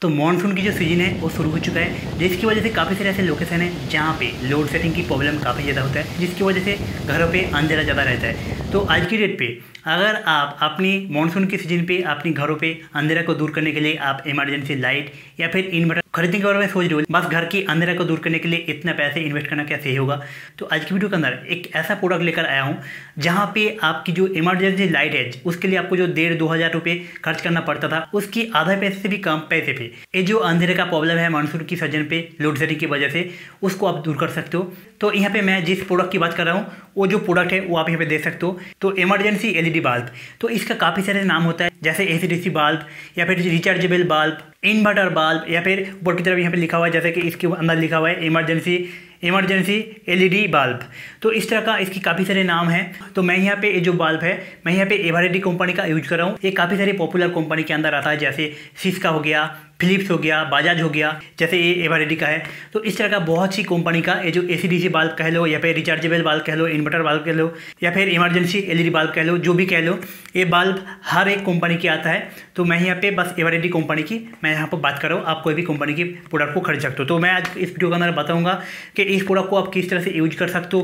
तो मानसून की जो सीज़न है वो शुरू हो चुका है, जिसकी वजह से काफ़ी सारे ऐसे लोकेशन हैं जहाँ पे लोड सेटिंग की प्रॉब्लम काफ़ी ज़्यादा होता है, जिसकी वजह से घरों पे अंधेरा ज़्यादा रहता है। तो आज की डेट पे अगर आप अपनी मानसून की सीजन पे अपनी घरों पे अंधेरा को दूर करने के लिए आप इमरजेंसी लाइट या फिर इन्वर्टर खरीदने के बारे में सोच रहे हो, बस घर की अंधेरा को दूर करने के लिए इतना पैसे इन्वेस्ट करना क्या सही होगा, तो आज की वीडियो के अंदर एक ऐसा प्रोडक्ट लेकर आया हूँ जहाँ पे आपकी जो इमरजेंसी लाइट है उसके लिए आपको जो 1,500-2 हज़ार रुपये खर्च करना पड़ता था, उसकी आधा पैसे से भी कम पैसे पे ये जो अंधेरे का प्रॉब्लम है मानसून की सीजन पे लोड शेडिंग की वजह से, उसको आप दूर कर सकते हो। तो यहाँ पे मैं जिस प्रोडक्ट की बात कर रहा हूँ वो जो प्रोडक्ट है वो आप यहाँ पे देख सकते हो। तो इमरजेंसी एलईडी बल्ब, तो इसका काफ़ी सारे नाम होता है, जैसे एसीडीसी बल्ब या फिर रिचार्जेबल बल्ब, इन्वर्टर बल्ब, या फिर ऊपर की तरफ यहाँ पे लिखा हुआ है जैसे कि इसके अंदर लिखा हुआ है इमरजेंसी एलईडी बल्ब। तो इस तरह का इसकी काफ़ी सारे नाम हैं। तो मैं यहाँ पे ये जो बल्ब है मैं यहाँ पे एवरेडी कंपनी का यूज कर रहा हूँ। ये काफ़ी सारी पॉपुलर कंपनी के अंदर आता है, जैसे सिस्का हो गया, फिलिप्स हो गया, बजाज हो गया, जैसे ये एवरेडी का है। तो इस तरह का बहुत सी कंपनी का ये जो एसीडीसी बल्ब कह लो या फिर रिचार्जेबल बल्ब कह लो, इन्वर्टर बल्ब कह लो या फिर इमरजेंसी एलईडी बल्ब कह लो, जो भी कह लो, ये बल्ब हर एक कंपनी की आता है। तो मैं यहाँ पे बस एवरेडी कंपनी की मैं यहाँ पर बात कर रहा हूँ, आप कोई भी कंपनी की प्रोडक्ट को खरीद सकते हो। तो मैं आज इस वीडियो के अंदर बताऊँगा कि इस प्रोडक्ट को आप किस तरह से यूज कर सकते हो,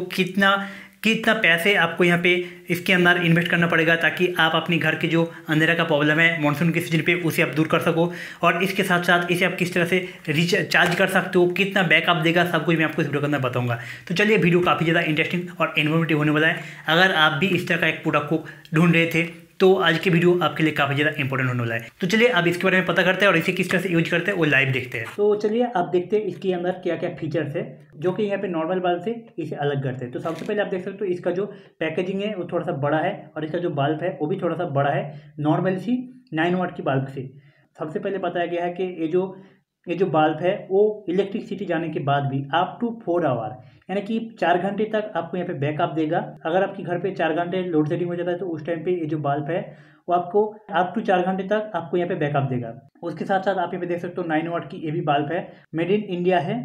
कितना पैसे आपको यहाँ पे इसके अंदर इन्वेस्ट करना पड़ेगा ताकि आप अपनी घर के जो अंधेरा का प्रॉब्लम है मानसून के सीजन पे उसे आप दूर कर सको, और इसके साथ साथ इसे आप किस तरह से रिचार्ज कर सकते हो, कितना बैकअप देगा, सब कुछ मैं आपको इस वीडियो के अंदर बताऊंगा। तो चलिए, वीडियो काफ़ी ज़्यादा इंटरेस्टिंग और इन्फॉर्मेटिव होने वाला है। अगर आप भी इस तरह का एक प्रोडक्ट को ढूंढ रहे थे तो आज की वीडियो आपके लिए काफ़ी ज़्यादा इंपॉर्टेंट होने वाला है। तो चलिए अब इसके बारे में पता करते हैं और इसे किस तरह से यूज करते हैं वो लाइव देखते हैं। तो चलिए आप देखते हैं इसके अंदर क्या क्या फीचर्स है जो कि यहाँ पे नॉर्मल बल्ब से इसे अलग करते हैं। तो सबसे पहले आप देख सकते हो इसका जो पैकेजिंग है वो थोड़ा सा बड़ा है और इसका जो बल्ब है वो भी थोड़ा सा बड़ा है नॉर्मल सी 9 वाट की बल्ब से। सबसे पहले बताया गया है कि ये जो बल्ब है वो इलेक्ट्रिसिटी जाने के बाद भी अप टू 4 आवर यानी कि 4 घंटे तक आपको यहाँ पे बैकअप देगा। अगर आपके घर पे 4 घंटे लोड शेडिंग हो जाता है तो उस टाइम पे ये जो बल्ब है वो आपको अप टू 4 घंटे तक आपको यहाँ पे बैकअप देगा। उसके साथ साथ आप यहाँ पे देख सकते हो 9 वाट की ये भी बल्ब है, मेड इन इंडिया है।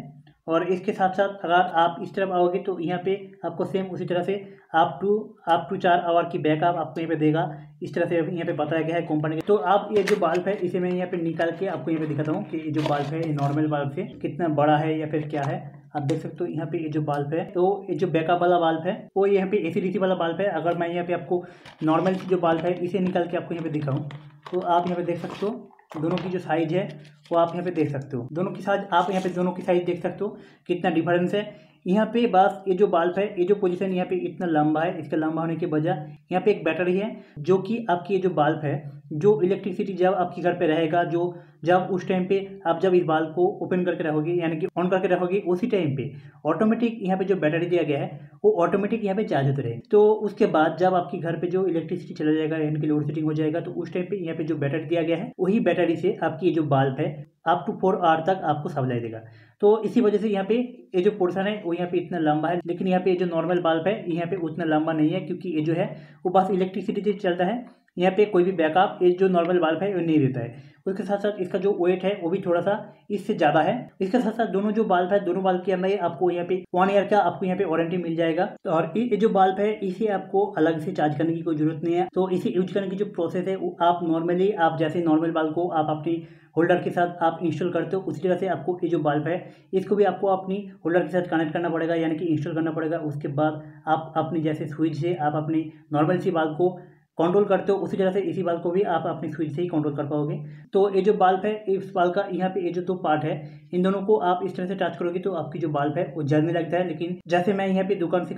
और इसके साथ साथ अगर आप इस तरफ आओगे तो यहाँ पे आपको सेम उसी तरह से अप टू 4 आवर की बैकअप आपको यहाँ पे देगा। इस तरह से यहाँ पे बताया गया है कंपनी के। तो आप ये जो बल्ब है इसे मैं यहाँ पे निकाल के आपको यहाँ पे दिखाता हूँ कि ये जो बल्ब है ये नॉर्मल बल्ब से कितना बड़ा है या फिर क्या है। आप देख सकते हो यहाँ पे ये जो बल्ब है तो ये जो बैकअप वाला बल्ब है वो यहाँ पे एसीडीसी वाला बल्ब है। अगर मैं यहाँ पे आपको नॉर्मल जो बल्ब है इसे निकाल के आपको यहाँ पे दिखाऊँ तो आप यहाँ पे देख सकते हो दोनों की जो साइज है वो आप यहाँ पे देख सकते हो। दोनों की साइज आप यहाँ पे दोनों की साइज देख सकते हो कितना डिफरेंस है। यहाँ पे बस ये जो बल्ब है ये जो पोजीशन यहाँ पे इतना लंबा है, इसका लंबा होने के वजह यहाँ पे एक बैटरी है जो कि आपकी ये जो बल्ब है जो इलेक्ट्रिसिटी जब आपके घर पे रहेगा, जो जब उस टाइम पे आप जब इस बल्ब को ओपन करके रखोगे यानी कि ऑन करके रखोगे उसी टाइम पे ऑटोमेटिक यहाँ पे जो बैटरी दिया गया है वो ऑटोमेटिक यहाँ पे चार्ज होते रहे। तो उसके बाद जब आपके घर पे जो इलेक्ट्रिसिटी चला जाएगा यानी कि लोड शेडिंग हो जाएगा तो उस टाइम पे यहाँ पे जो बैटरी दिया गया है वही बैटरी से आपकी ये जो बल्ब है अप टू 4 आवर तक आपको सप्लाई देगा। तो इसी वजह से यहाँ पे ये जो पोर्शन है वो यहाँ पे इतना लंबा है, लेकिन यहाँ पे जो नॉर्मल बल्ब है यहाँ पे उतना लंबा नहीं है क्योंकि ये जो है वो बस इलेक्ट्रिसिटी से चलता है। यहाँ पे कोई भी बैकअप ये जो नॉर्मल बल्ब है वो नहीं देता है। उसके साथ साथ इसका जो वेट है वो भी थोड़ा सा इससे ज़्यादा है। इसके साथ साथ दोनों जो बल्ब है दोनों बल्ब के अंदर आपको यहाँ पे 1 ईयर का आपको यहाँ पे वारंटी मिल जाएगा। और ये जो बल्ब है इसे आपको अलग से चार्ज करने की कोई जरूरत नहीं है। तो इसे यूज करने की जो प्रोसेस है वो आप नॉर्मली आप जैसे नॉर्मल बल्ब को आप अपनी होल्डर के साथ आप इंस्टॉल करते हो उसी तरह से आपको ये जो बल्ब है इसको भी आपको अपनी होल्डर के साथ कनेक्ट करना पड़ेगा यानी कि इंस्टॉल करना पड़ेगा। उसके बाद आप अपनी जैसे स्विच से आप अपनी नॉर्मल सी बल्ब को कंट्रोल करते हो उसी तरह से इसी बल्ब को भी आप अपनी स्विच से ही कंट्रोल कर पाओगे। तो ये जो बल्ब है इस बल्ब का यहाँ पे ये जो 2 पार्ट है इन दोनों को आप इस तरह से टच करोगे तो आपकी जो बल्ब है वो जलने लगता है। लेकिन जैसे मैं यहाँ पे दुकान से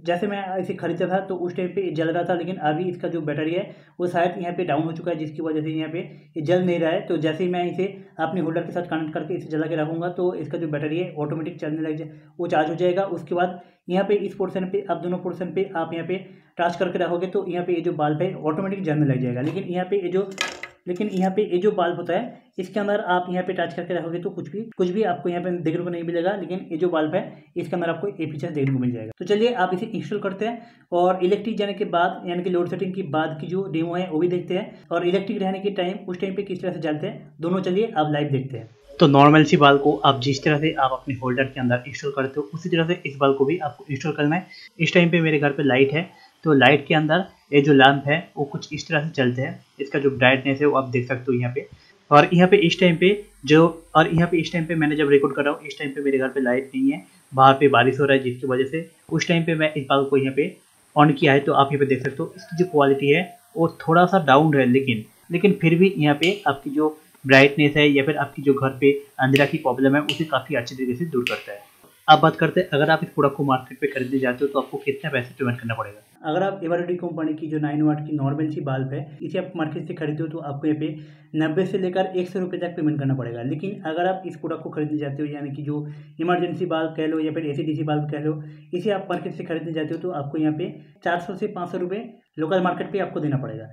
जैसे मैं इसे खरीदा था तो उस टाइम पे जल रहा था, लेकिन अभी इसका जो बैटरी है वो शायद यहाँ पे डाउन हो चुका है जिसकी वजह से यहाँ पे ये जल नहीं रहा है। तो जैसे ही मैं इसे अपनी होल्डर के साथ कनेक्ट करके इसे जला के रखूँगा तो इसका जो बैटरी है ऑटोमेटिक चलने लग जाए, वो चार्ज हो जाएगा। उसके बाद यहाँ पे इस पोर्शन पे आप दोनों पोर्शन पे आप यहाँ पे टच करके रखोगे तो यहाँ पे ये जो बल्ब है ऑटोमेटिक जलने लग जाएगा। लेकिन यहाँ पे ये जो बल्ब होता है इसके अंदर आप यहाँ पे टच करके रखोगे तो कुछ भी आपको यहाँ पे देखने को नहीं मिलेगा। लेकिन ये जो बल्ब है इसके अंदर आपको ये फीचर देखने को मिल जाएगा। तो चलिए आप इसे इंस्टॉल करते हैं और इलेक्ट्रिक जाने के बाद यानी कि लोड सेटिंग के बाद की जो डेमो है वो भी देखते हैं और इलेक्ट्रिक रहने के टाइम उस टाइम पे किस तरह से जलते हैं दोनों। चलिए आप लाइव देखते हैं। तो नॉर्मल सी बल्ब को आप जिस तरह से आप अपने होल्डर के अंदर इंस्टॉल करते हो उसी तरह से इस बल्ब को भी आपको इंस्टॉल करना है। इस टाइम पे मेरे घर पे लाइट है तो लाइट के अंदर ये जो लैंप है वो कुछ इस तरह से चलते हैं। इसका जो ब्राइटनेस है वो आप देख सकते हो यहाँ पे। और यहाँ पे इस टाइम पे मैंने जब रिकॉर्ड कर रहा हूँ, इस टाइम पे मेरे घर पे लाइट नहीं है, बाहर पे बारिश हो रहा है, जिसकी वजह से उस टाइम पे मैं इस बात को यहाँ पे ऑन किया है। तो आप यहाँ पे देख सकते हो इसकी जो क्वालिटी है वो थोड़ा सा डाउन है, लेकिन फिर भी यहाँ पे आपकी जो ब्राइटनेस है या फिर आपकी जो घर पे अंधेरा की प्रॉब्लम है उसे काफ़ी अच्छे तरीके से दूर करता है। अब बात करते हैं, अगर आप इस प्रोडक्ट को मार्केट पे खरीदने जाते हो तो आपको कितना पैसे पेमेंट करना पड़ेगा। अगर आप एवरडी कंपनी की जो 9 वाट की नॉर्मल सी बल्ब है, इसे आप मार्केट से खरीदते हो तो आपको यहाँ पे 90 से लेकर 100 रुपये तक पेमेंट करना पड़ेगा। लेकिन अगर आप इस प्रोडक्ट को खरीदने जाते हो, यानी कि जो इमरजेंसी बल्ब कह लो या फिर AC/DC बल्ब कह लो, इसे आप मार्केट से खरीदने जाते हो तो आपको यहाँ पे 400 से 500 रुपये लोकल मार्केट पे आपको देना पड़ेगा।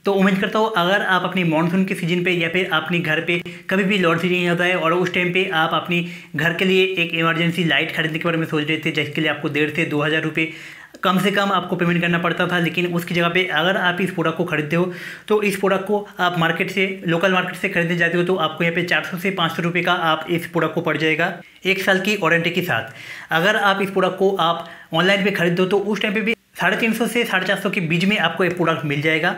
तो उम्मीद करता हूँ अगर आप अपनी मानसून के सीजन पे या फिर अपने घर पे कभी भी लोड शेडिंग होता है और उस टाइम पे आप अपनी घर के लिए एक इमरजेंसी लाइट खरीदने के बारे में सोच रहे थे, जिसके लिए आपको 1,500 से 2,000 रुपये कम से कम आपको पेमेंट करना पड़ता था, लेकिन उसकी जगह पे अगर आप इस प्रोडक्ट को खरीदते हो तो इस प्रोडक्ट को आप लोकल मार्केट से खरीदने जाते हो तो आपको यहाँ पे 400 से 500 रुपये का आप इस प्रोडक्ट को पड़ जाएगा 1 साल की वारंटी के साथ। अगर आप इस प्रोडक्ट को आप ऑनलाइन पे खरीदते हो तो उस टाइम पे भी 350 से 450 के बीच में आपको एक प्रोडक्ट मिल जाएगा।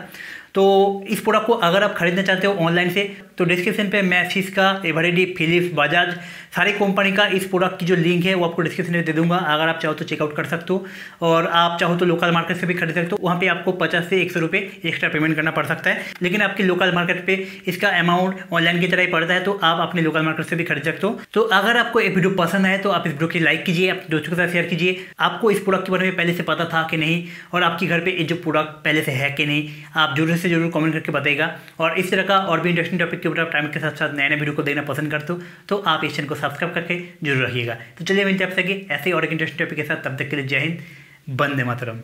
तो इस प्रोडक्ट को अगर आप खरीदना चाहते हो ऑनलाइन से तो डिस्क्रिप्शन पे मैं सिस्का, एवरेडी, फिलिप्स, बजाज सारी कंपनी का इस प्रोडक्ट की जो लिंक है वो आपको डिस्क्रिप्शन में दे दूंगा। अगर आप चाहो तो चेकआउट कर सकते हो और आप चाहो तो लोकल मार्केट से भी खरीद सकते हो। वहाँ पे आपको 50 से 100 रुपये एक्स्ट्रा पेमेंट करना पड़ सकता है, लेकिन आपकी लोकल मार्केट पे इसका अमाउंट ऑनलाइन की तरह ही पड़ता है, तो आप अपने लोकल मार्केट से भी खरीद सकते हो। तो अगर आपको ये वीडियो पसंद आए तो आप इस वीडियो की लाइक कीजिए, अपने दोस्तों के साथ शेयर कीजिए। आपको इस प्रोडक्ट के बारे में पहले से पता था कि नहीं, और आपके घर पर ये जो प्रोडक्ट पहले से है कि नहीं, आप जरूर से जरूर कमेंट करके बताइएगा। और इस तरह का और भी इंटरेस्टिंग टॉपिक के ऊपर आप टाइम के साथ साथ नए नए वीडियो को देखना पसंद करते हो तो आप इस चैनल को सब्सक्राइब करके जरूर रखिएगा। तो चलिए मिलते हैं आपसे आगे ऐसे और एक इंटरेस्टिंग टॉपिक के साथ, तब तक के लिए जय हिंद, वंदे मातरम।